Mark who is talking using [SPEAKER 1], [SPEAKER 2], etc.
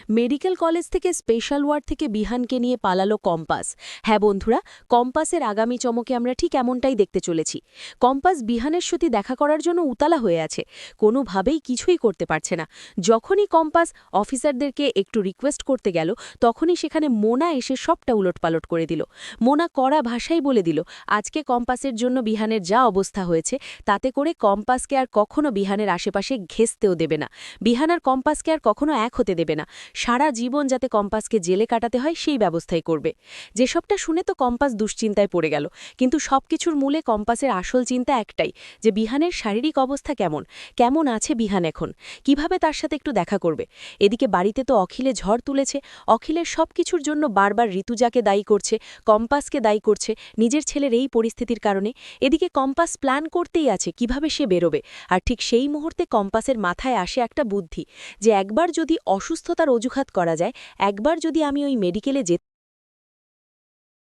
[SPEAKER 1] Medical college থেকে special word থেকে বিহানকে নিয়ে পালালো কম্পাস। হ্যাঁ বন্ধুরা, কম্পাসের আগামী চমকে আমরা ঠিক এমনটাই দেখতে চলেছি। কম্পাস বিহানের সাথে দেখা করার জন্য উতালা হয়ে আছে, কোনোভাবেই কিছুই করতে পারছে না। যখনই কম্পাস অফিসারদেরকে একটু রিকোয়েস্ট করতে গেল, তখনই সেখানে মোনা এসে সবটা উলটপালট করে দিল। মোনা কড়া ভাষাই বলে দিল, আজকে কম্পাসের জন্য বিহানের যা অবস্থা হয়েছে, তাতে করে কম্পাসকে আর কখনো বিহানের আশেপাশে ঘেঁচতেও দেবে না। বিহান আর কম্পাসকে আর কখনো এক হতে দেবে না। সারা জীবন যাতে কম্পাসকে জেলে কাটাতে হয় সেই ব্যবস্থাই করবে। যেসবটা শুনে তো কম্পাস দুশ্চিন্তায় পড়ে গেল, কিন্তু সবকিছুর মূলে কম্পাসের আসল চিন্তা একটাই, যে বিহানের শারীরিক অবস্থা কেমন আছে বিহান এখন, কিভাবে তার সাথে একটু দেখা করবে। এদিকে বাড়িতে তো অখিলে ঝড় তুলেছে। অখিলের সবকিছুর জন্য বারবার ঋতুজাকে দায়ী করছে, কম্পাসকে দায়ী করছে নিজের ছেলের এই পরিস্থিতির কারণে। এদিকে কম্পাস প্ল্যান করতেই আছে কিভাবে সে বেরোবে। আর ঠিক সেই মুহূর্তে কম্পাসের মাথায় আসে একটা বুদ্ধি, যে একবার যদি অসুস্থতার অজুহাত করা যায়, একবার যদি আমি ওই মেডিকেলে যেতে